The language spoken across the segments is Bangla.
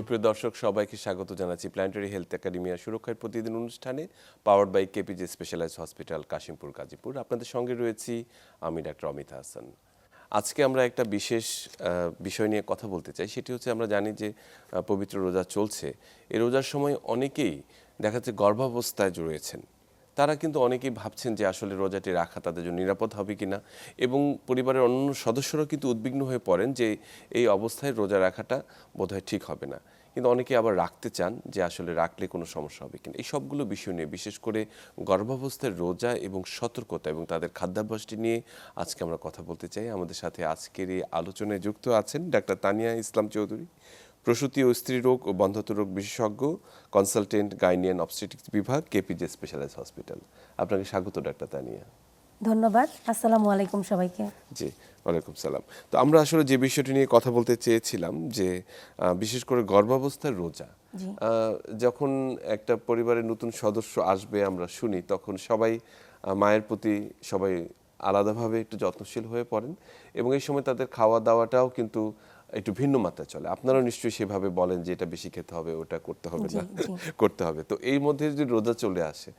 সুপ্রিয় দর্শক সবাইকে স্বাগত জানাচ্ছি প্ল্যানেটারি হেলথ একাডেমি আর সুরক্ষার প্রতিদিন অনুষ্ঠানে powered by KPJ specialised hospital Kashimpur Gazipur. আপনাদের সঙ্গে রয়েছি আমি ডাক্তার অমিত হাসান। আজকে আমরা একটা বিশেষ বিষয় নিয়ে কথা বলতে চাই। সেটি হচ্ছে আমরা জানি যে পবিত্র রোজা চলছে। এই রোজার সময় অনেকেই দেখা যাচ্ছে গর্ভাবস্থায় রয়েছেন। তারা কিন্তু অনেকেই ভাবছেন যে আসলে রোজাটি রাখা তাদের জন্য নিরাপদ হবে কিনা, এবং পরিবারের অন্য সদস্যরাও কিন্তু উদ্বিগ্ন হয়ে পড়েন যে এই অবস্থায় রোজা রাখাটা বোধহয় ঠিক হবে না। কিন্তু অনেকে আবার রাখতে চান যে আসলে রাখলে কোনো সমস্যা হবে কিনা। এই সবগুলো বিষয় নিয়ে, বিশেষ করে গর্ভাবস্থায় রোজা এবং সতর্কতা এবং তাদের খাদ্যাভ্যাসটি নিয়ে আজকে আমরা কথা বলতে চাই। আমাদের সাথে আজকের এই আলোচনায় যুক্ত আছেন ডাক্তার তানিয়া ইসলাম চৌধুরী, প্রসূতি ও স্ত্রী রোগ ও বন্ধ্যত্ব রোগ বিশেষজ্ঞ, কনসালটেন্ট, গাইনিয়ান অবস্টেট্রিক্স বিভাগ, কেপিজে স্পেশালাইজড হসপিটাল। আপনাকে স্বাগত ডাক্তার তানিয়া। ধন্যবাদ। আসসালামু আলাইকুম সবাইকে। জি, ওয়ালাইকুম সালাম। তো আমরা আসলে যে বিষয়টি নিয়ে কথা বলতে চেয়েছিলাম যে বিশেষ করে গর্ভাবস্থার রোজা, যখন একটা পরিবারের নতুন সদস্য আসবে আমরা শুনি, তখন সবাই মায়ের প্রতি সবাই আলাদাভাবে একটু যত্নশীল হয়ে পড়েন, এবং এই সময় তাদের খাওয়া দাওয়াটাও কিন্তু একটু ভিন্ন মাত্রায় চলে। আপনারাও নিশ্চয়ই সেভাবে বলেন যে এটা বেশি খেতে হবে, ওটা করতে হবে না, করতে হবে। তো এই মধ্যে যদি রোজা চলে আসে,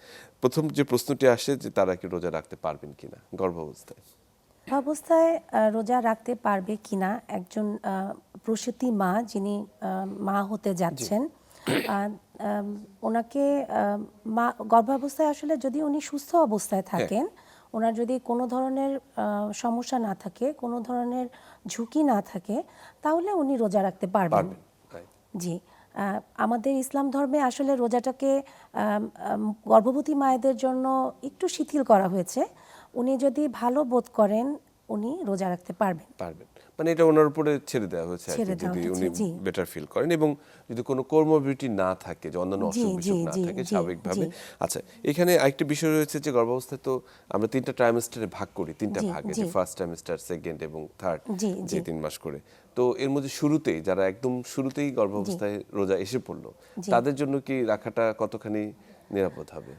প্রথম যে প্রশ্নটি আসে যে তারা কি রোজা রাখতে পারবেন কিনা গর্ভাবস্থায়? গর্ভাবস্থায় রোজা রাখতে পারবে কিনা একজন প্রসূতি মা, যিনি মা হতে যাচ্ছেন, ওনাকে মা গর্ভাবস্থায় আসলে যদি উনি সুস্থ অবস্থায় থাকেন, ওনার যদি কোনো ধরনের সমস্যা না থাকে, কোনো ধরনের ঝুঁকি না থাকে, তাহলে উনি রোজা রাখতে পারবেন। জি, আমাদের ইসলাম ধর্মে আসলে রোজাটাকে গর্ভবতী মায়েদের জন্য একটু শিথিল করা হয়েছে। উনি যদি ভালো বোধ করেন উনি রোজা রাখতে পারবেন। মানে এটা ওনার উপরে ছেড়ে দেওয়া হয়েছে, যদি উনি বেটার ফিল করেন এবং যদি কোনো কোমরবিডিটি না থাকে, যে অন্যান্য অসুখ বিসুখ না থাকে স্বাভাবিকভাবে। আচ্ছা, এখানে আরেকটি বিষয় রয়েছে যে গর্ভাবস্থায় তো আমরা 3টা ট্রাইমেস্টারে ভাগ করি, 3টা ভাগে, যে ফার্স্ট ট্রাইমেস্টার, সেকেন্ড এবং থার্ড, যে 3 মাস করে। তো এর মধ্যে শুরুতেই যারা একদম শুরুতেই গর্ভাবস্থায় রোজা এসে পড়লো, তাদের জন্য কি রাখাটা কতখানি নিরাপদ হবে?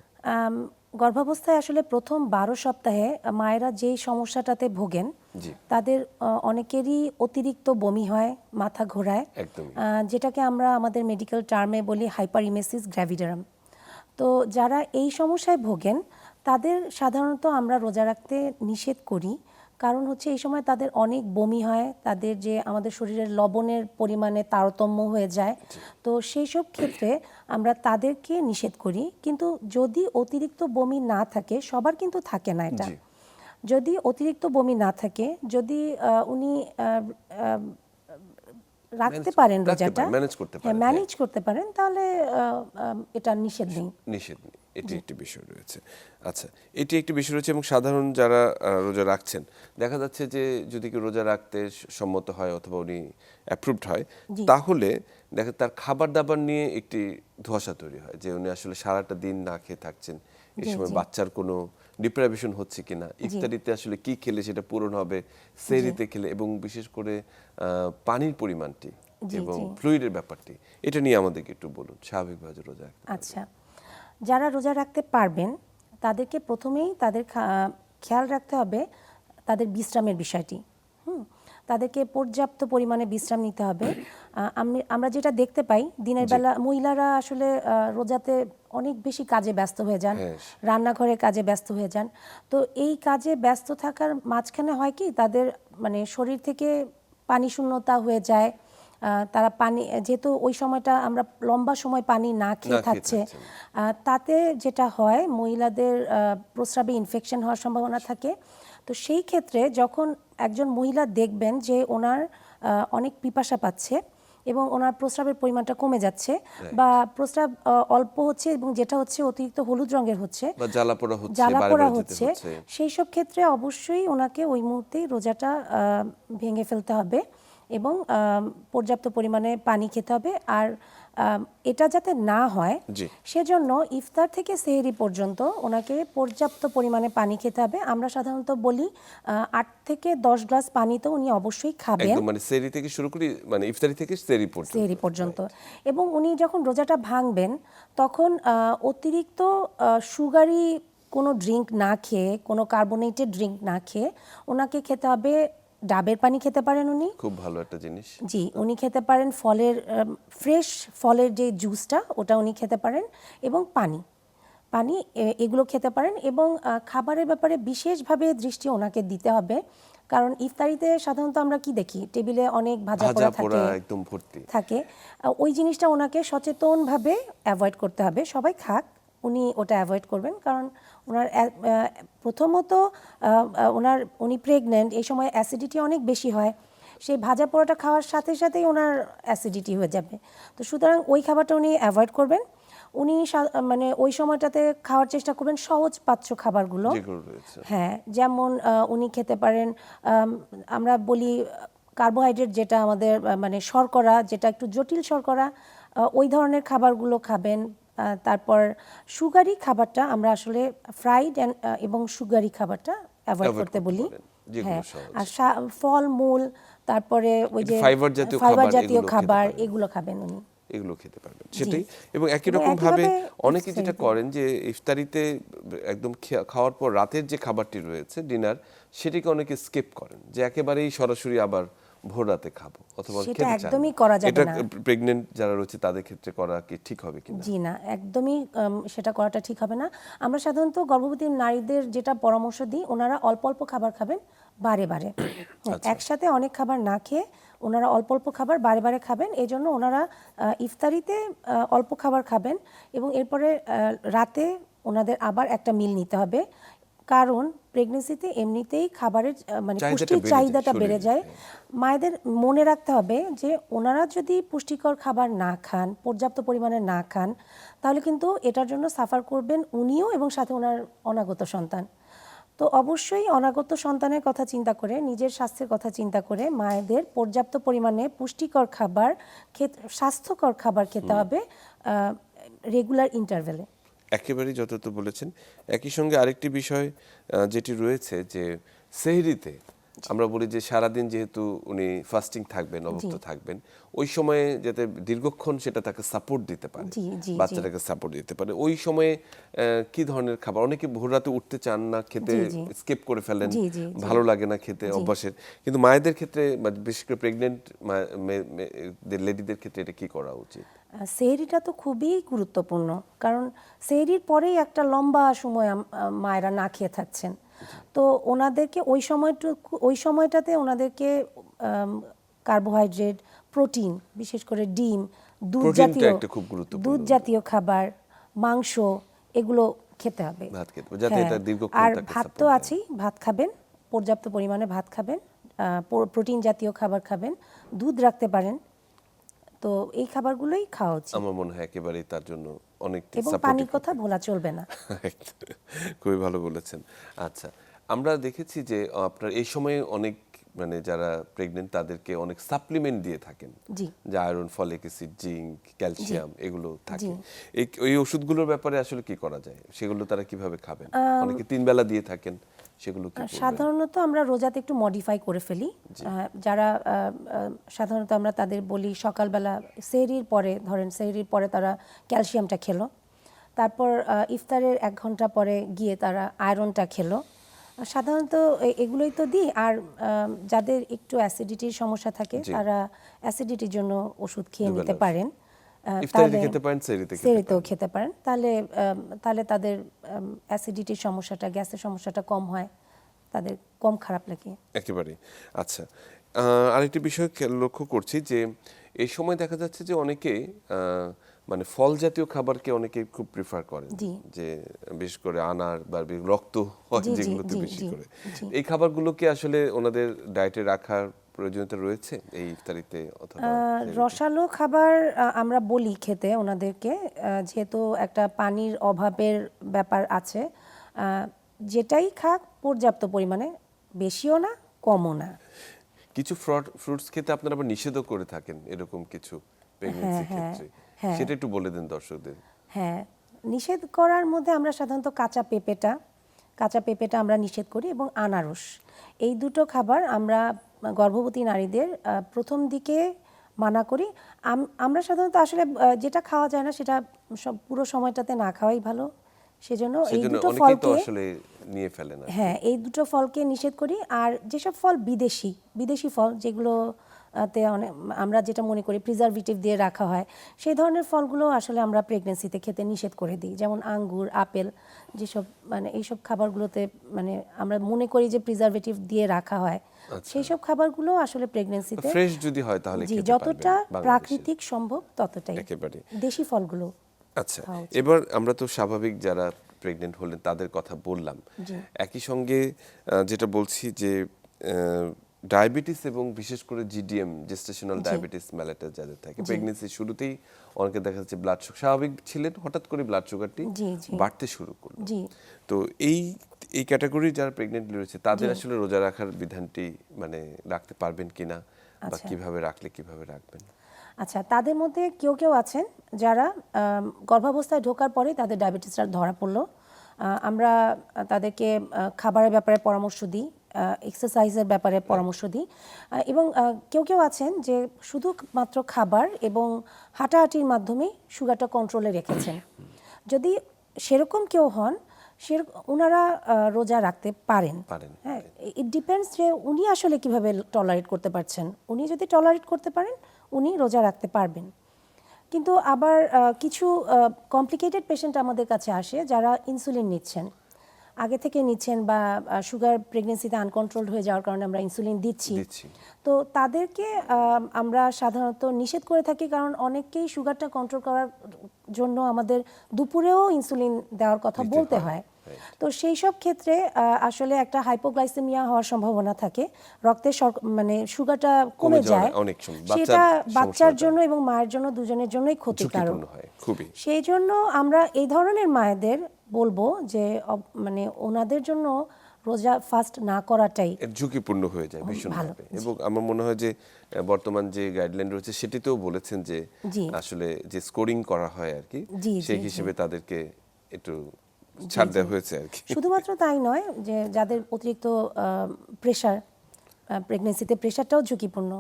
গর্ভাবস্থায় আসলে প্রথম 12 সপ্তাহে মায়েরা যেই সমস্যাটাতে ভোগেন, তাদের অনেকেরই অতিরিক্ত বমি হয়, মাথা ঘোরায়, যেটাকে আমরা আমাদের মেডিকেল টার্মে বলি হাইপারিমেসিস গ্র্যাভিডারাম। তো যারা এই সমস্যায় ভোগেন তাদের সাধারণত আমরা রোজা রাখতে নিষেধ করি, কারণ হচ্ছে এই সময় তাদের অনেক বমি হয়, তাদের যে আমাদের শরীরের লবণের পরিমাণে তারতম্য হয়ে যায়। তো সেই সব ক্ষেত্রে আমরা তাদেরকে নিষেধ করি। কিন্তু যদি অতিরিক্ত বমি না থাকে, সবার কিন্তু থাকে না এটা, যদি অতিরিক্ত বমি না থাকে, যদি উনি রাখতে পারেন, রোজাটা ম্যানেজ করতে পারেন, তাহলে এটা নিষেধ নেই। এটি একটি বিষয় রয়েছে। আচ্ছা, এটি একটি বিষয় রয়েছে। এবং সাধারণ যারা রোজা রাখছেন, দেখা যাচ্ছে যে যদি কেউ রোজা রাখতে সম্মত হয় অথবা উনি অ্যাপ্রুভড হয়, তাহলে দেখা তার খাবার দাবার নিয়ে একটি ধোঁয়াশা তৈরি হয় যে উনি আসলে সারাটা দিন না খেয়ে থাকছেন, এই সময় বাচ্চার কোনো ডিপ্রাইভেশন হচ্ছে কিনা, ইফতারিতে আসলে কি খেলে সেটা পূরণ হবে, সেহরিতে খেলে, এবং বিশেষ করে পানির পরিমাণটি এবং ফ্লুইডের ব্যাপারটি, এটা নিয়ে আমাদেরকে একটু বলুন স্বাভাবিকভাবে রোজা। আচ্ছা, যারা রোজা রাখতে পারবেন তাদেরকে প্রথমেই তাদের খেয়াল রাখতে হবে তাদের বিশ্রামের বিষয়টি। তাদেরকে পর্যাপ্ত পরিমাণে বিশ্রাম নিতে হবে। আমরা যেটা দেখতে পাই, দিনের বেলা মহিলারা আসলে রোজাতে অনেক বেশি কাজে ব্যস্ত হয়ে যান, রান্নাঘরে কাজে ব্যস্ত হয়ে যান। তো এই কাজে ব্যস্ত থাকার মাঝখানে হয় কি, তাদের মানে শরীর থেকে পানি শূন্যতা হয়ে যায়। তারা পানি, যেহেতু ওই সময়টা আমরা লম্বা সময় পানি না খেয়ে থাকছে, তাতে যেটা হয় মহিলাদের প্রস্রাবে ইনফেকশন হওয়ার সম্ভাবনা থাকে। তো সেই ক্ষেত্রে যখন একজন মহিলা দেখবেন যে ওনার অনেক পিপাসা পাচ্ছে এবং ওনার প্রস্রাবের পরিমাণটা কমে যাচ্ছে, বা প্রস্রাব অল্প হচ্ছে এবং যেটা হচ্ছে অতিরিক্ত হলুদ রঙের হচ্ছে, জ্বালাপোড়া হচ্ছে, সেই সব ক্ষেত্রে অবশ্যই ওনাকে ওই মুহূর্তেই রোজাটা ভেঙে ফেলতে হবে এবং পর্যাপ্ত পরিমাণে পানি খেতে হবে। আর এটা যাতে না হয় সেজন্য ইফতার থেকে সেহরি পর্যন্ত ওনাকে পর্যাপ্ত পরিমাণে পানি খেতে হবে। আমরা সাধারণত বলি 8 থেকে 10 গ্লাস পানি তো উনি অবশ্যই খাবেন, মানে সেহরি থেকে শুরু করি, মানে ইফতারি থেকে সেহরি পর্যন্ত। এবং উনি যখন রোজাটা ভাঙবেন তখন অতিরিক্ত সুগারি কোনো ড্রিঙ্ক না খেয়ে, কোনো কার্বোনেটেড ড্রিঙ্ক না খেয়ে ওনাকে খেতে হবে ডাবের পানি খেতে পারেন উনি। খুব ভালো একটা জিনিস। জি, উনি খেতে পারেন ফলের ফ্রেশ ফলের যে জুসটা ওটা উনি খেতে পারেন, এবং পানি পানি এগুলো খেতে পারেন। এবং খাবারের ব্যাপারে বিশেষভাবে দৃষ্টি ওনাকে দিতে হবে, কারণ ইফতারিতে সাধারণত আমরা কি দেখি, টেবিলে অনেক ভাজা পোড়া থাকে একদম ভর্তি থাকে ওই জিনিসটা ওনাকে সচেতনভাবে অ্যাভয়েড করতে হবে। সবাই খাক, উনি ওটা অ্যাভয়েড করবেন, কারণ ওনার প্রথমত উনি প্রেগনেন্ট, এই সময় অ্যাসিডিটি অনেক বেশি হয়, সেই ভাজা পোড়াটা খাওয়ার সাথে সাথেই ওনার অ্যাসিডিটি হয়ে যাবে। তো সুতরাং ওই খাবারটা উনি অ্যাভয়েড করবেন। উনি মানে ওই সময়টাতে খাওয়ার চেষ্টা করবেন সহজ পাচ্য খাবারগুলো। হ্যাঁ, যেমন উনি খেতে পারেন, আমরা বলি কার্বোহাইড্রেট, যেটা আমাদের মানে শর্করা, যেটা একটু জটিল শর্করা, ওই ধরনের খাবারগুলো খাবেন। তারপর সুগারি খাবারটা আমরা আসলে ফ্রাইড এবং সুগারি খাবারটা অ্যাভয়েড করতে বলি। হ্যাঁ, আর ফল মূল, তারপরে ওই যে ফাইবার জাতীয় খাবার, এগুলো খাবেন উনি, এগুলো খেতে পারবেন সেটাই। এবং একই রকম ভাবে অনেকে যেটা করেন যে ইফতারিতে একদম খাওয়ার পর রাতের যে খাবারটি রয়েছে ডিনার, সেটাকে অনেকে স্কিপ করেন, যে একেবারেই সরাসরি আবার ভোর রাতে খাবো, অথবা সেটা একদমই করা যাবে না। প্রেগন্যান্ট যারা রয়েছে তাদের ক্ষেত্রে করা কি ঠিক হবে কিনা? জি না, একদমই সেটা করাটা ঠিক হবে না। আমরা সাধারণত গর্ভবতী নারীদের যেটা পরামর্শ দিই, ওনারা অল্প অল্প খাবার খাবেন বারে বারে। একসাথে অনেক খাবার না খেয়ে ওনারা অল্প অল্প খাবার বারে বারে খাবেন। এই জন্য ওনারা ইফতারিতে অল্প খাবার খাবেন, এবং এরপরে রাতে ওনাদের আবার একটা মিল নিতে হবে, কারণ প্রেগনেন্সিতে এমনিতেই খাবারের মানে পুষ্টির চাহিদাটা বেড়ে যায়। মায়েদের মনে রাখতে হবে যে ওনারা যদি পুষ্টিকর খাবার না খান, পর্যাপ্ত পরিমাণে না খান, তাহলে কিন্তু এটার জন্য সাফার করবেন উনিও এবং সাথে ওনার অনাগত সন্তান। তো অবশ্যই অনাগত সন্তানের কথা চিন্তা করে, নিজের স্বাস্থ্যের কথা চিন্তা করে মায়েদের পর্যাপ্ত পরিমাণে পুষ্টিকর খাবার, স্বাস্থ্যকর খাবার খেতে হবে রেগুলার ইন্টারভ্যালে। একেবারেই যথার্থ বলেছেন। একই সঙ্গে আরেকটি বিষয় যেটি রয়েছে, যে সেহরিতে আমরা বলি যে সারাদিন যেহেতু উনি ফাস্টিং থাকবেন, অভুক্ত থাকবেন, ওই সময়ে যাতে দীর্ঘক্ষণ সেটা তাকে সাপোর্ট দিতে পারে, বাচ্চাটাকে সাপোর্ট দিতে পারে, ওই সময়ে কি ধরনের খাবার? অনেকে ভোর রাতে উঠতে চান না, খেতে স্কিপ করে ফেলেন, ভালো লাগে না খেতে, অভ্যাসের। কিন্তু মায়েদের ক্ষেত্রে, বিশেষ করে প্রেগনেন্ট লেডিদের ক্ষেত্রে এটা কি করা উচিত? সেহরিটা তো খুবই গুরুত্বপূর্ণ, কারণ সেহরির পরেই একটা লম্বা সময় মায়েরা না খেয়ে থাকছেন। তো ওনাদেরকে ওই সময়টাতে ওনাদেরকে কার্বোহাইড্রেট, প্রোটিন, বিশেষ করে ডিম, দুধ জাতীয় খাবার, মাংস, এগুলো খেতে হবে। আর ভাত তো আছেই, ভাত খাবেন, পর্যাপ্ত পরিমাণে ভাত খাবেন, প্রোটিন জাতীয় খাবার খাবেন, দুধ রাখতে পারেন। তো এই খাবারগুলোই খাওয়া উচিত আমার মনে হয়, একেবারেই তার জন্য অনেক। এবং পানির কথা ভোলা চলবে না। খুবই ভালো বলেছেন। আচ্ছা, আমরা দেখেছি যে আপনার এই সময়ে অনেক মানে যারা প্রেগনেন্ট তাদেরকে অনেক সাপ্লিমেন্ট দিয়ে থাকেন, যে iron, folic acid, zinc, calcium, এগুলো থাকে। এই ওষুধগুলোর ব্যাপারে আসলে কি করা যায়? সেগুলো তারা কিভাবে খাবেন? অনেকে 3 বেলা দিয়ে থাকেন, সেগুলো কি? সাধারণত আমরা রোজাতে একটু মডিফাই করে ফেলি। যারা সাধারণত আমরা তাদের বলি সকালবেলা সেহরির পরে, ধরেন সেহরির পরে তারা ক্যালসিয়ামটা খেলো, তারপর ইফতারের 1 ঘন্টা পরে গিয়ে তারা আয়রনটা খেলো। সাধারণত এগুলোই তো দিই। আর যাদের একটু অ্যাসিডিটির সমস্যা থাকে, তারা অ্যাসিডিটির জন্য ওষুধ খেয়ে নিতে পারেন, সেহরিতেও খেতে পারেন। তাহলে তাদের অ্যাসিডিটির সমস্যাটা, গ্যাসের সমস্যাটা কম হয়, তাদের কম খারাপ লাগে একেবারে। আচ্ছা, আরেকটি বিষয় লক্ষ্য করছি যে এই সময় দেখা যাচ্ছে যে অনেকে মানে ফল জাতীয় খাবারকে অনেকে খুব প্রিফার করেন, যে বিশেষ করে আনার বা রক্ত হয় যেগুলোতে বেশি করে। এই খাবারগুলোকে আসলে ওনাদের ডায়েটে রাখার প্রয়োজনীয়তা রয়েছে এই ইফতারিতে? অথবা রসালো খাবার আমরা বলি খেতে ওনাদেরকে, যেহেতু একটা পানির অভাবের ব্যাপার আছে, যেটাই খাক পর্যাপ্ত পরিমাণে, বেশিও না কমও না। কিছু ফ্রুটস খেতে আপনারা আবার নিষেধও করে থাকেন, এরকম কিছু প্রেগন্যান্সির ক্ষেত্রে, সেটা একটু বলে দেন দর্শকদের। হ্যাঁ, নিষেধ করার মধ্যে আমরা সাধারণত কাঁচা পেঁপেটা আমরা নিষেধ করি, এবং আনারস, এই দুটো খাবার আমরা গর্ভবতী নারীদের প্রথম দিকে মানা করি। আমরা সাধারণত আসলে যেটা খাওয়া যায় না সেটা পুরো সময়টাতে না খাওয়াই ভালো, সেজন্য এই সেজন্য দুটো অনেকেই তো ফলকে আসলে নিয়ে ফেলে না। হ্যাঁ, এই দুটো ফলকে নিষেধ করি। আর যেসব ফল বিদেশি ফল যেগুলো তে অনেক আমরা যেটা মনে করি প্রিজারভেটিভ দিয়ে রাখা হয়, সেই ধরনের ফলগুলো আসলে আমরা প্রেগন্যান্সিতে খেতে নিষেধ করে দিই। যেমন আঙ্গুর, আপেল, যেসব মানে এইসব খাবারগুলোতে মানে আমরা মনে করি যে প্রিজারভেটিভ দিয়ে রাখা হয়, সেই সব খাবারগুলো আসলে প্রেগন্যান্সিতে ফ্রেশ যদি হয় তাহলে জি খেতে যতটা পারবেন বাংলাদেশে। প্রাকৃতিক সম্ভব ততটাই একেবারে। দেশি ফলগুলো আচ্ছা, খাওয়া উচিত। এবার আমরা তো স্বাভাবিক যারা প্রেগনেন্ট হলেন তাদের কথা বললাম, একই সঙ্গে যেটা বলছি যে ডায়াবেটিস এবং বিশেষ করে জিডিএম জেস্টেশনাল ডায়াবেটিস মেলাটাস যাদের থাকে প্রেগনেন্সির শুরুতেই অনেকে দেখা যাচ্ছে ব্লাড সুগার স্বাভাবিক ছিলেন, হঠাৎ করে ব্লাড সুগারটি বাড়তে শুরু করলো। তো এই ক্যাটাগরির যারা প্রেগনেন্ট রয়েছে তাদের আসলে রোজা রাখার বিধানটি মানে রাখতে পারবেন কিনা বা কিভাবে রাখবেন? আচ্ছা, তাদের মধ্যে কেউ আছেন যারা গর্ভাবস্থায় ঢোকার পরে তাদের ডায়াবেটিসটা ধরা পড়লো। আমরা তাদেরকে খাবারের ব্যাপারে পরামর্শ দিই, এক্সারসাইজের ব্যাপারে পরামর্শ দিই, এবং কেউ আছেন যে শুধুমাত্র খাবার এবং হাঁটাহাঁটির মাধ্যমে সুগারটা কন্ট্রোলে রেখেছেন। যদি সেরকম কেউ হন ওনারা রোজা রাখতে পারেন। হ্যাঁ, ইট ডিপেন্ডস যে উনি আসলে কিভাবে টলারেট করতে পারছেন। উনি যদি টলারেট করতে পারেন উনি রোজা রাখতে পারবেন। কিন্তু আবার কিছু কমপ্লিকেটেড পেশেন্ট আমাদের কাছে আসে যারা ইনসুলিন নিচ্ছেন, আগে থেকে নিচ্ছেন, বা সুগার প্রেগনেন্সিতে আনকন্ট্রোলড হয়ে যাওয়ার কারণে আমরা ইনসুলিন দিচ্ছি। তো তাদেরকে আমরা সাধারণত নিষেধ করে থাকি, কারণ অনেককেই সুগারটা কন্ট্রোল করার জন্য আমাদের দুপুরেও ইনসুলিন দেওয়ার কথা বলতে হয়। তো সেই সব ক্ষেত্রে আসলে একটা হাইপোগ্লাইসেমিয়া হওয়ার সম্ভাবনা থাকে, রক্তের মানে সুগারটা কমে যায়, সেটা বাচ্চার জন্য এবং মায়ের জন্য দুজনের জন্যই ক্ষতিকারক। সেই জন্য আমরা এই ধরনের মায়েদের বলবো যে মানে ওনাদের জন্য রোজা ফাস্ট না করাটাই ঝুঁকিপূর্ণ হয়ে যায় ভীষণভাবে। এবং আমার মনে হয় যে বর্তমান যে গাইডলাইন রয়েছে সেটিতেও বলেছেন যে আসলে যে স্কোরিং করা হয় আর কি, সেই হিসেবে তাদেরকে একটু ছাড় দেওয়া হয়েছে আর কি। শুধুমাত্র তাই নয়, যে যাদের অতিরিক্ত প্রেশার, প্রেগন্যান্সিতে প্রেশারটাও ঝুঁকিপূর্ণ,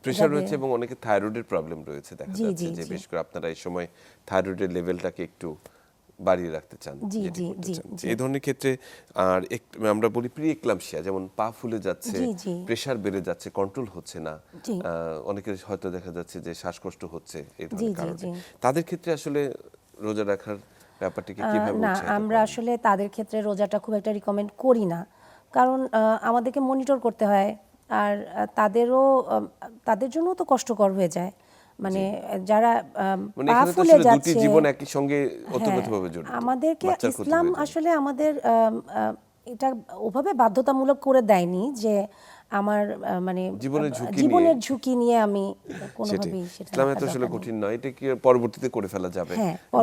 প্রেশার রয়েছে এবং অনেকে থাইরয়েডের প্রবলেম রয়েছে, দেখা যাচ্ছে যে বেশ করে আপনারা এই সময় থাইরয়েডের লেভেলটাকে একটু বাড়িয়ে রাখতে চান, এই ধরনের ক্ষেত্রে। আর আমরা বলি প্রি এক্লাম্পসিয়া, যেমন পা ফুলে যাচ্ছে, প্রেশার বেড়ে যাচ্ছে, কন্ট্রোল হচ্ছে না, অনেকের হয়তো দেখা যাচ্ছে যে শ্বাসকষ্ট হচ্ছে, এই ধরনের কারণে তাদের ক্ষেত্রে আসলে রোজা রাখার ব্যাপারটিকে কিভাবে না, আমরা আসলে তাদের ক্ষেত্রে রোজাটা খুব একটা রিকমেন্ড করি না, কারণ আমাদেরকে মনিটর করতে হয়, আর তাদের জন্য তো কষ্টকর হয়ে যায়। মানে যারা পা ফুলে যাচ্ছে, দুটি জীবন একই সঙ্গে ওতপ্রোতভাবে জড়িত। আমাদেরকে ইসলাম আসলে আমাদের এটা ওভাবে বাধ্যতামূলক করে দেয়নি যে আমার মানে জীবনের ঝুঁকি নিয়ে আমি কোনোভাবেই সেটা ইসলামে তো আসলে কঠিন নয়, এটা কি পরবর্তীতে করে ফেলা যাবে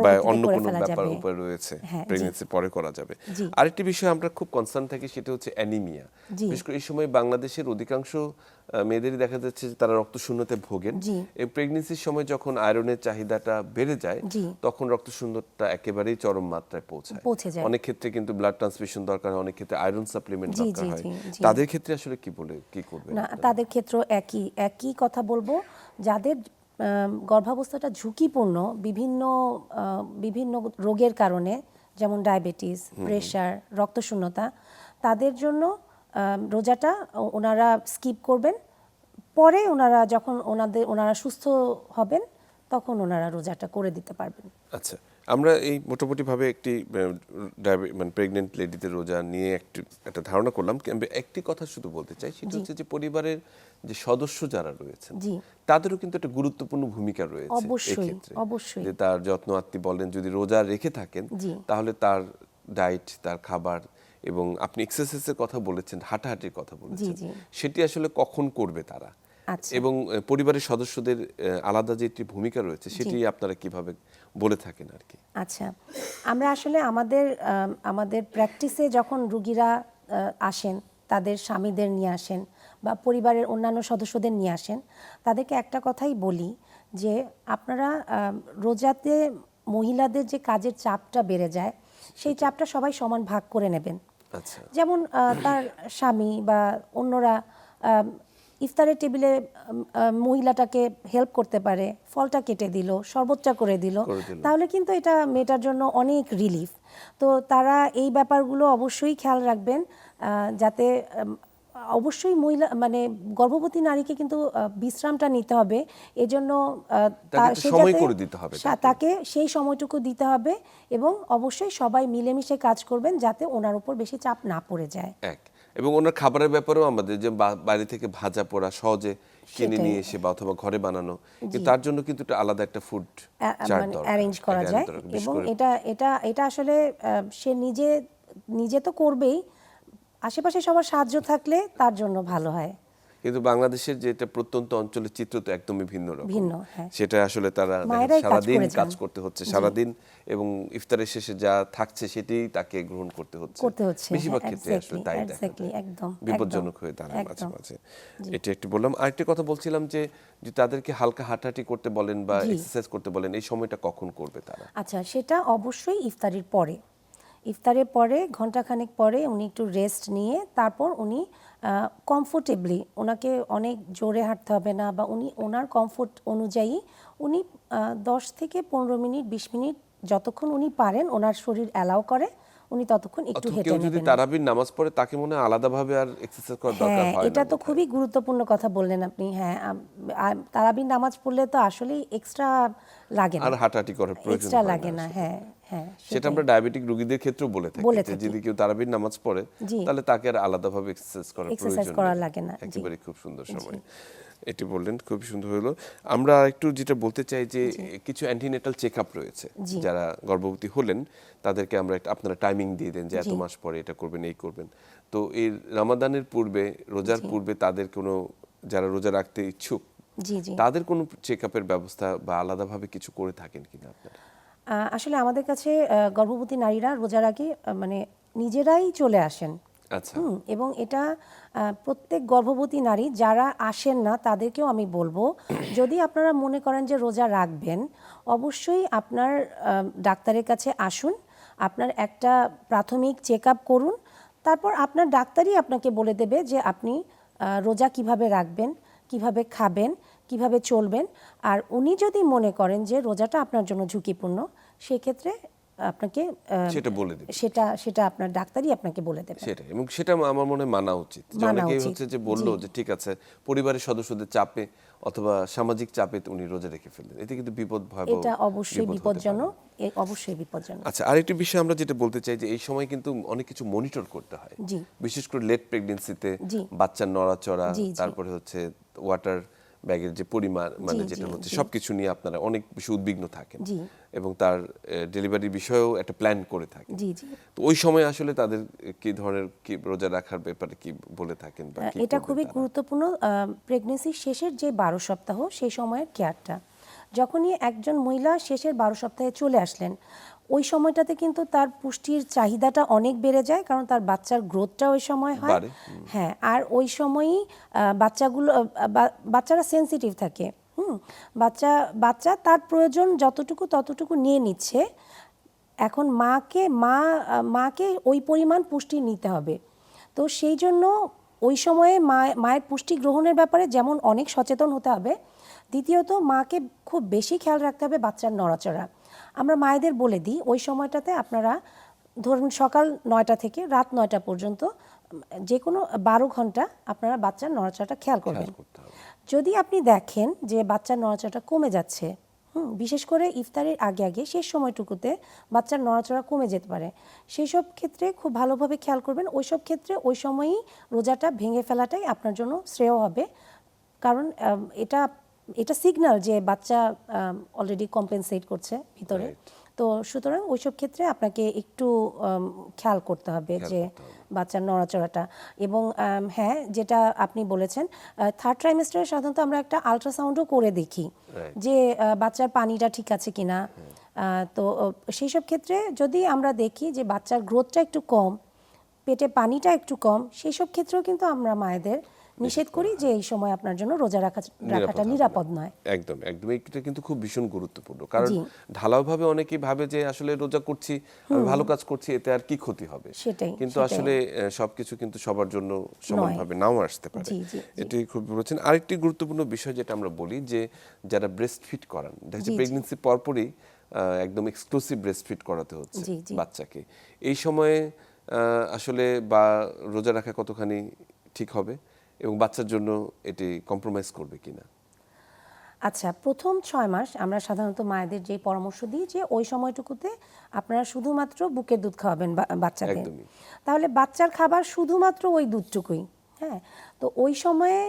বা অন্য কোনো ব্যাপার উপায় রয়েছে, প্রেগন্যান্সির পরে করা যাবে। আরেকটি বিষয় আমরা খুব কনসার্ন থাকি, সেটা হচ্ছে অ্যানিমিয়া। বিশেষ করে এই সময় বাংলাদেশের অধিকাংশ মেয়েদেরই দেখা যাচ্ছে যে তারা রক্তশূন্যতায় ভোগেন। এই প্রেগন্যান্সির সময় যখন আয়রনের চাহিদাটা বেড়ে যায় তখন রক্তশূন্যতা একেবারেই চরম মাত্রায় পৌঁছে যায়। অনেক ক্ষেত্রে কিন্তু ব্লাড ট্রান্সফিউশন দরকার হয়, অনেক ক্ষেত্রে আয়রন সাপ্লিমেন্ট দরকার হয়। তাদের ক্ষেত্রে আসলে কি করবেন? না, তাদের ক্ষেত্রে একই কথা বলবো, যাদের গর্ভাবস্থাটা ঝুঁকিপূর্ণ বিভিন্ন রোগের কারণে, যেমন ডায়াবেটিস, প্রেশার, রক্তশূন্যতা, তাদের জন্য রোজাটা ওনারা স্কিপ করবেন। পরে যখন ওনারা সুস্থ হবেন তখন ওনারা রোজাটা করে দিতে পারবেন। আচ্ছা, আমরা এই মোটামুটিভাবে একটি মানে প্রেগনেন্ট লেডিদের রোজা নিয়ে একটা ধারণা করলাম। একটি কথা শুধু বলতে চাই, সেটা হচ্ছে যে পরিবারের যে সদস্য যারা রয়েছেন তাদেরও কিন্তু একটা গুরুত্বপূর্ণ ভূমিকা রয়েছে এক্ষেত্রে। যে তার যত্ন আত্তি বলেন, যদি রোজা রেখে থাকেন তাহলে তার ডায়েট, তার খাবার, এবং আপনি এক্সারসাইজের কথা বলেছেন, হাঁটাহাঁটির কথা বলেছেন, সেটি আসলে কখন করবে তারা, এবং পরিবারের সদস্যদের আলাদা যে একটি ভূমিকা রয়েছে সেটি আপনারা কিভাবে বলে থাকেন আর কি? আচ্ছা, আমরা আসলে আমাদের প্র্যাকটিসে যখন রোগীরা আসেন, তাদের স্বামীদের নিয়ে আসেন বা পরিবারের অন্যান্য সদস্যদের নিয়ে আসেন, তাদেরকে একটা কথাই বলি যে আপনারা রোজাতে মহিলাদের যে কাজের চাপটা বেড়ে যায়, সেই চাপটা সবাই সমান ভাগ করে নেবেন। যেমন তার স্বামী বা অন্যরা ইফতারের টেবিলে মহিলাটাকে হেল্প করতে পারে, ফলটা কেটে দিল, শরবতটা করে দিল, তাহলে কিন্তু এটা মেয়েটার জন্য অনেক রিলিফ। তো তারা এই ব্যাপারগুলো অবশ্যই খেয়াল রাখবেন, যাতে অবশ্যই মহিলা মানে গর্ভবতী নারীকে কিন্তু বিশ্রামটা নিতে হবে, এজন্য সময় করে দিতে হবে তাকে সেই সময়টুকু দিতে হবে, এবং অবশ্যই সবাই মিলেমিশে কাজ করবেন যাতে ওনার উপর বেশি চাপ না পড়ে যায়। এবং ওনার খাবারের ব্যাপারেও আমাদের যে বাড়ি থেকে ভাজা পোড়া সহজে কিনে নিয়ে এসে বা অথবা ঘরে বানানো, কিন্তু তার জন্য কিন্তু আলাদা একটা ফুড চার্ট দরকার, অ্যারেঞ্জ করা যায়। এবং এটা আসলে সে নিজে তো করবেই, আশেপাশে সবার সাহায্য থাকলে তার জন্য ভালো হয়। কিন্তু বাংলাদেশের যেটা প্রত্যন্ত অঞ্চলের চিত্র তো একদমই ভিন্ন রকম। সেটা আসলে তারা সারাদিন কাজ করতে হচ্ছে, সারাদিন, এবং ইফতারের শেষে যা থাকছে সেটাই তাকে গ্রহণ করতে হচ্ছে। বেশিরভাগ ক্ষেত্রে আসলে তাই দেখা যায়, বিপজ্জনক হয়ে দাঁড়ায় মাঝে মাঝে। এটা একটু বললাম। আরেকটি কথা বলছিলাম যে তাদেরকে হালকা হাঁটাহাঁটি করতে বলেন বা এক্সারসাইজ করতে বলেন, এই সময়টা কখন করবে তারা? আচ্ছা, সেটা অবশ্যই ইফতারের পরে ঘন্টাখানেক পরে উনি একটু রেস্ট নিয়ে তারপর উনি কমফোর্টেবলি, ওনাকে অনেক জোরে হাঁটতে হবে না, বা ওনার কমফোর্ট অনুযায়ী উনি 10 থেকে 15 মিনিট 20 মিনিট যতক্ষণ উনি পারেন, ওনার শরীর অ্যালাউ করে, উনি ততক্ষণ একটু হেঁটে নেবেন। যদি তারাবির নামাজ পড়ে তাকে মনে হয় আলাদাভাবে আর এক্সারসাইজ করার দরকার হয় না। এটা তো খুবই গুরুত্বপূর্ণ কথা বললেন আপনি। তারাবির নামাজ পড়লে তো আসলেই এক্সট্রা লাগে না, আর হাঁটাহাঁটি করার প্রয়োজন লাগে না। সেটা আমরা ডায়াবেটিক রোগীদের ক্ষেত্রেও বলে থাকি যে যদি কেউ তারাবির নামাজ পড়ে তাহলে তাকে আর আলাদাভাবে এক্সারসাইজ করার লাগে না। একেবারে খুব সুন্দর সময় এটি বললেন, খুব সুন্দর হলো। আমরা একটু যেটা বলতে চাই যে কিছু অ্যান্টিনেটাল চেকআপ রয়েছে, যারা গর্ভবতী হলেন তাদেরকে আমরা আপনারা টাইমিং দিয়ে দেন যে এত মাস পরে এটা করবেন, এই করবেন। তো এই রমাদানের পূর্বে, রোজার পূর্বে তাদের কোনো, যারা রোজা রাখতে ইচ্ছুক, তাদের কোনো চেকআপের ব্যবস্থা বা আলাদাভাবে কিছু করে থাকেন কিনা আপনারা? আসলে আমাদের কাছে গর্ভবতী নারীরা রোজার আগে মানে নিজেরাই চলে আসেন। এবং এটা প্রত্যেক গর্ভবতী নারী যারা আসেন না তাদেরকেও আমি বলবো, যদি আপনারা মনে করেন যে রোজা রাখবেন, অবশ্যই আপনার ডাক্তারের কাছে আসুন, আপনার একটা প্রাথমিক চেকআপ করুন, তারপর আপনার ডাক্তারই আপনাকে বলে দেবে যে আপনি রোজা কিভাবে রাখবেন, কিভাবে খাবেন, কিভাবে চলবেন। আর উনি যদি মনে করেন যে রোজাটা আপনার জন্য ঝুঁকিপূর্ণ, সেক্ষেত্রে আপনাকে সেটা বলে দেবে, সেটা আপনার ডাক্তারই আপনাকে বলে দেবে। সেটা, এবং সেটা আমার মনে মানা উচিত। অনেকেই হচ্ছে যে বললো যে ঠিক আছে, পরিবারের সদস্যদের চাপে অথবা সামাজিক চাপে উনি রোজা রেখে ফেললেন, এতে কিন্তু বিপদ ভয়াবহ, এটা অবশ্যই বিপজ্জনক, আচ্ছা, আরেকটি বিষয় আমরা যেটা বলতে চাই যে এই সময় কিন্তু অনেক কিছু মনিটর করতে হয়, বিশেষ করে লেট প্রেগন্যান্সিতে বাচ্চার নড়াচড়া, তারপরে হচ্ছে ওয়াটার ব্যাগের যে পরিমাণ, মানে যেটা হচ্ছে সবকিছু নিয়ে আপনারা অনেক বেশি উদ্বিগ্ন থাকেন, এবং তার ডেলিভারির বিষয়েও একটা প্ল্যান করে থাকেন। তো ওই সময় আসলে তাদের কি ধরনের কি রোজা রাখার ব্যাপারে কি বলে থাকেন? এটা খুবই গুরুত্বপূর্ণ। প্রেগন্যান্সির শেষের যে 12 সপ্তাহ, সেই সময়ের কেয়ারটা, যখনই একজন মহিলা শেষের 12 সপ্তাহে চলে আসলেন, ওই সময়টাতে কিন্তু তার পুষ্টির চাহিদাটা অনেক বেড়ে যায়, কারণ তার বাচ্চার গ্রোথটা ওই সময় হয়। আর ওই সময়ই বাচ্চারা সেনসিটিভ থাকে। বাচ্চা তার প্রয়োজন যতটুকু ততটুকু নিয়ে নিচ্ছে। এখন মাকে ওই পরিমাণ পুষ্টি নিতে হবে। তো সেই জন্য ওই সময়ে মায়ের পুষ্টি গ্রহণের ব্যাপারে যেমন অনেক সচেতন হতে হবে, দ্বিতীয়ত মাকে খুব বেশি খেয়াল রাখতে হবে বাচ্চার নড়াচড়া। আমরা মায়েদের বলে দিই ওই সময়টাতে আপনারা ধরুন সকাল 9টা থেকে রাত 9টা পর্যন্ত যে কোনো 12 ঘন্টা আপনারা বাচ্চার নড়াচড়াটা খেয়াল করবেন। যদি আপনি দেখেন যে বাচ্চার নড়াচড়াটা কমে যাচ্ছে, বিশেষ করে ইফতারের আগে শেষ সময়টুকুতে বাচ্চার নড়াচড়া কমে যেতে পারে, সেই সব ক্ষেত্রে খুব ভালোভাবে খেয়াল করবেন। ওই সব ক্ষেত্রে ওই সময়ই রোজাটা ভেঙে ফেলাটাই আপনার জন্য শ্রেয় হবে, কারণ এটা সিগন্যাল যে বাচ্চা অলরেডি কম্পেনসেট করছে ভিতরে। তো সুতরাং ওইসব ক্ষেত্রে আপনাকে একটু খেয়াল করতে হবে যে বাচ্চার নড়াচড়াটা। এবং হ্যাঁ, যেটা আপনি বলেছেন, থার্ড ট্রাইমেস্টারে সাধারণত আমরা একটা আলট্রাসাউন্ডও করে দেখি যে বাচ্চার পানিটা ঠিক আছে কিনা। তো সেই সব ক্ষেত্রে যদি আমরা দেখি যে বাচ্চার গ্রোথটা একটু কম, পেটে পানিটা একটু কম, সেই সব ক্ষেত্রেও কিন্তু আমরা মায়েদের নিষেধ করি যে এই সময় আপনার জন্য রোজা রাখাটা নিরাপদ নয়। একদম একদম, এটা কিন্তু খুব ভীষণ গুরুত্বপূর্ণ, কারণ জি। ঢালাওভাবে অনেকেই ভাবে যে আসলে রোজা করছি, আমি ভালো কাজ করছি, এতে আর কি ক্ষতি হবে। কিন্তু আসলে সবকিছু কিন্তু সবার জন্য সমানভাবে নাও আসতে পারে। এটাই খুব বলেছেন। আরেকটি গুরুত্বপূর্ণ বিষয় যেটা আমরা বলি যে যারা ব্রেস্ট ফিড করান, দেখা যাচ্ছে প্রেগন্যান্সি পরপরই একদম এক্সক্লুসিভ ব্রেস্ট ফিড করাতে হচ্ছে বাচ্চাকে, এই সময়ে আসলে বা রোজা রাখা কতখানি ঠিক হবে এবং বাচ্চার জন্য এটি কম্প্রোমাইজ করবে কিনা? আচ্ছা, প্রথম 6 মাস আমরা সাধারণত মায়েদের যে পরামর্শ দিই যে ওই সময়টুকুতে আপনারা শুধুমাত্র বুকের দুধ খাওয়াবেন বাচ্চাকে, তাহলে বাচ্চার খাবার শুধুমাত্র ওই দুধটুকুই। হ্যাঁ, তো ওই সময়ে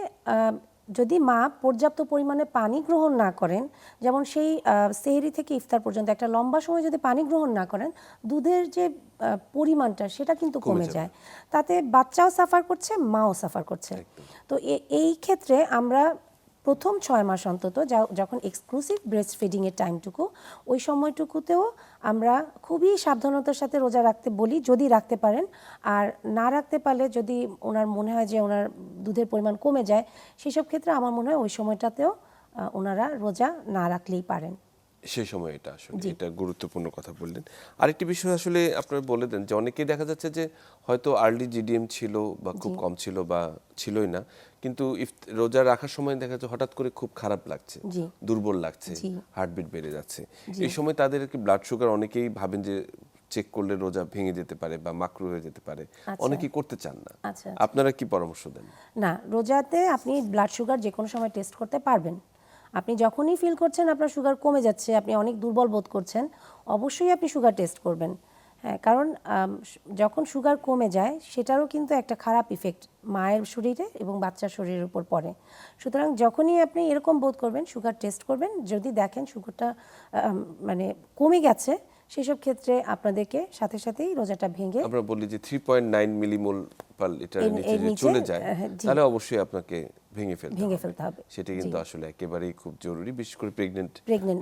যদি মা পর্যাপ্ত পরিমাণে পানি গ্রহণ না করেন, যেমন সেই সেহরি থেকে ইফতার পর্যন্ত একটা লম্বা সময় যদি পানি গ্রহণ না করেন, দুধের যে পরিমাণটা সেটা কিন্তু কমে যায়, তাতে বাচ্চাও সাফার করছে, মাও সাফার করছে। তো এই ক্ষেত্রে আমরা প্রথম 6 মাস অন্তত যখন এক্সক্লুসিভ ব্রেস্ট ফিডিংয়ের টাইমটুকু, ওই সময়টুকুতেও আমরা খুবই সাবধানতার সাথে রোজা রাখতে বলি যদি রাখতে পারেন। আর না রাখতে পারলে যদি ওনার মনে হয় যে ওনার দুধের পরিমাণ কমে যায়, সেসব ক্ষেত্রে আমার মনে হয় ওই সময়টাতেও ওনারা রোজা না রাখলেই পারেন। সেই সময় এটা আসলে এটা গুরুত্বপূর্ণ কথা বললেন। আরেকটি বিষয় আসলে আপনারা বলে দেন যে অনেকেই দেখা যাচ্ছে যে হয়তো আর্লি জিডিএম ছিল বা খুব কম ছিল বা ছিলই না, কিন্তু রোজা রাখার সময় দেখা যাচ্ছে হঠাৎ করে খুব খারাপ লাগছে, দুর্বল লাগছে, হার্টবিট বেড়ে যাচ্ছে, এই সময় তাদের কি ব্লাড সুগার, অনেকেই ভাবেন যে চেক করলে রোজা ভেঙে যেতে পারে বা মাকরু হয়ে যেতে পারে, অনেকেই করতে চান না। আপনারা কি পরামর্শ দেন? না, রোজাতে আপনি ব্লাড সুগার যে কোনো সময় টেস্ট করতে পারবেন। আপনি যখনই ফিল করছেন আপনার সুগার কমে যাচ্ছে, আপনি অনেক দুর্বল বোধ করছেন, অবশ্যই আপনি সুগার টেস্ট করবেন। হ্যাঁ, কারণ যখন সুগার কমে যায় সেটারও কিন্তু একটা খারাপ ইফেক্ট মায়ের শরীরে এবং বাচ্চার শরীরের উপর পড়ে। সুতরাং যখনই আপনি এরকম বোধ করবেন সুগার টেস্ট করবেন, যদি দেখেন সুগারটা মানে কমে গেছে, সেসব ক্ষেত্রে আপনাদেরকে সাথে সাথেই রোজাটা ভেঙে, আমরা বলি যে 3.9 মিলিমোল পার লিটার নিচে যদি চলে যায় তাহলে অবশ্যই আপনাকে ভেঙে ফেলতে হবে। সেটা কিন্তু আসলে একেবারেই খুব জরুরি, বিশেষ করে প্রেগন্যান্ট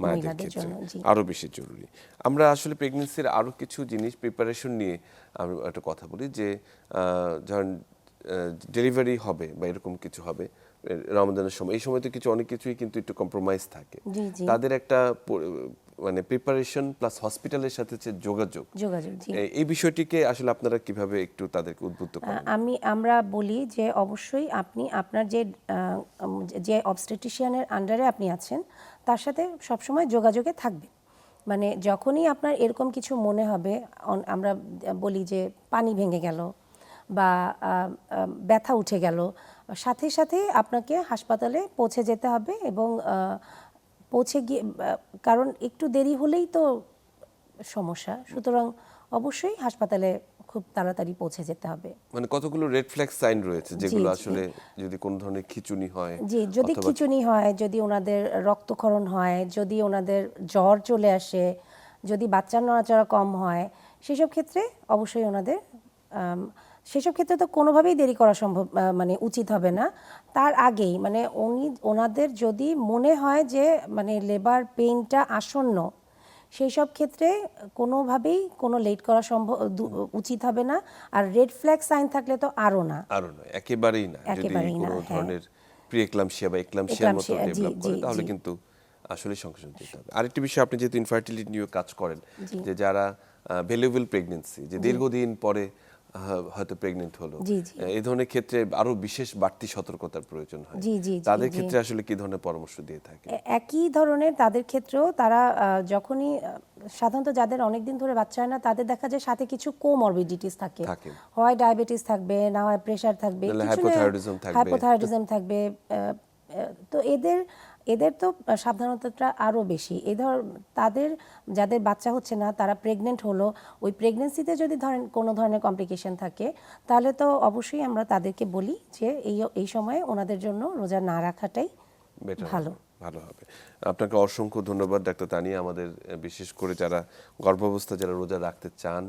মায়েদের ক্ষেত্রে আরো বেশি জরুরি। আমরা আসলে প্রেগন্যান্সির আরো কিছু জিনিস প্রিপারেশন নিয়ে আমরা একটা কথা বলি যে ধরেন ডেলিভারি হবে বা এরকম কিছু হবে রমজানের সময়, এই সময় তো অনেক কিছুই কিন্তু একটু কম্প্রোমাইজ থাকে, তাদের একটা মানে প্রিপারেশন প্লাস হসপিটালের সাথে যোগাযোগ, এই বিষয়টিকে আসলে আপনারা কিভাবে একটু তাদেরকে উদ্বুদ্ধ করেন? আমরা বলি যে অবশ্যই আপনি আপনার যে অবস্টেট্রিশিয়ানের আন্ডারে আপনি আছেন তার সাথে সবসময় যোগাযোগে থাকবেন। মানে যখনই আপনার এরকম কিছু মনে হবে, আমরা বলি যে পানি ভেঙে গেল বা ব্যথা উঠে গেল, সাথে সাথে আপনাকে হাসপাতালে পৌঁছে যেতে হবে এবং পৌঁছে গিয়ে, কারণ একটু দেরি হলেই তো সমস্যা, সুতরাং অবশ্যই হাসপাতালে খুব তাড়াতাড়ি পৌঁছে যেতে হবে। মানে কতগুলো রেড ফ্ল্যাগ সাইন রয়েছে যেগুলো আসলে যদি কোন ধরনের খিঁচুনি হয়, যদি খিঁচুনি হয়, যদি ওনাদের রক্তক্ষরণ হয়, যদি ওনাদের জ্বর চলে আসে, যদি বাচ্চার নড়াচড়া কম হয়, সেসব ক্ষেত্রে অবশ্যই সেসব ক্ষেত্রে তো কোনোভাবেই দেরি করা সম্ভব মানে উচিত হবে না। তার আগেই মানে ওনাদের যদি মনে হয় যে মানে লেবার পেইনটা আসন্ন, সেই সব ক্ষেত্রে কোনোভাবেই কোনো লেট করা উচিত হবে না। আর রেড ফ্ল্যাগ সাইন থাকলে তো আরো নয়, একেবারেই না। যদি কোনো ধরনের প্রিএক্লাম্পসিয়া বা এক্লাম্পসিয়ার মতো ডেভেলপ করে তাহলে কিন্তু আসলে সঙ্গে সঙ্গে যেতে হবে। আরেকটি বিষয়, আপনি যেহেতু ইনফার্টিলিটি নিয়ে কাজ করেন, যে যারা ভ্যালুয়েবল প্রেগন্যান্সি, যে দীর্ঘদিন পরে হয়তো প্রেগনেন্ট হলো, এই ধরনের ক্ষেত্রে আরো বিশেষ বাড়তি সতর্কতার প্রয়োজন হয়, তাদের ক্ষেত্রে আসলে কি ধরনের পরামর্শ দিয়ে থাকে? একই ধরনের তাদের ক্ষেত্রেও তারা যখনই সাধারণত যাদের অনেকদিন ধরে বাচ্চা হয় না তাদের দেখা যায় সাথে কিছু কোমরবিডিটিস থাকে, হয় ডায়াবেটিস থাকবে, না হয় প্রেশার থাকবে, হাইপোথাইরয়েডিজম থাকবে। তো এদের তো সাবধানতাটা আরও বেশি। তাদের যাদের বাচ্চা হচ্ছে না তারা প্রেগনেন্ট হলো, ওই প্রেগনেন্সিতে যদি ধরেন কোনো ধরনের কমপ্লিকেশন থাকে তাহলে তো অবশ্যই আমরা তাদেরকে বলি যে এই সময়ে ওনাদের জন্য রোজা না রাখাটাই ভালো হবে। আপনাকে অসংখ্য ধন্যবাদ ডাক্তার তানিয়া। আমাদের বিশেষ করে যারা গর্ভাবস্থা যারা রোজা রাখতে চান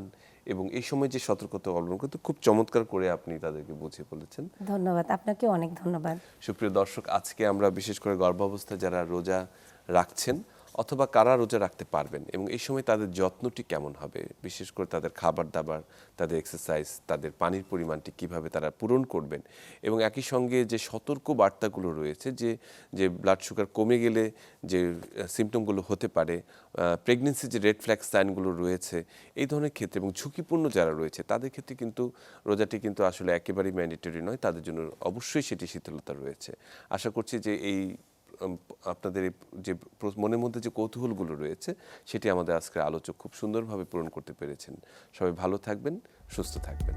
এবং এই সময় যে সতর্কতা অবলম্বন করতে, খুব চমৎকার করে আপনি তাদেরকে বুঝিয়ে বলেছেন। ধন্যবাদ, আপনাকে অনেক ধন্যবাদ। সুপ্রিয় দর্শক, আজকে আমরা বিশেষ করে গর্ভাবস্থা যারা রোজা রাখছেন অথবা কারা রোজা রাখতে পারবেন এবং এই সময় তাদের যত্নটি কেমন হবে, বিশেষ করে তাদের খাবার দাবার, তাদের এক্সারসাইজ, তাদের পানির পরিমাণটি কিভাবে তারা পূরণ করবেন এবং একই সঙ্গে যে সতর্ক বার্তাগুলো রয়েছে যে যে ব্লাড সুগার কমে গেলে যে সিমটমগুলো হতে পারে, প্রেগনেন্সি যে রেড ফ্ল্যাগ সাইনগুলো রয়েছে এই ধরনের ক্ষেত্রে এবং ঝুঁকিপূর্ণ যারা রয়েছে তাদের ক্ষেত্রে কিন্তু রোজাটি কিন্তু আসলে একেবারেই ম্যান্ডেটরি নয়, তাদের জন্য অবশ্যই সেটি শিথিলতা রয়েছে। আশা করছি যে এই আপনাদের এই যে মনের মধ্যে যে কৌতূহলগুলো রয়েছে সেটি আমাদের আজকের আলোচক খুব সুন্দরভাবে পূরণ করতে পেরেছেন। সবাই ভালো থাকবেন, সুস্থ থাকবেন।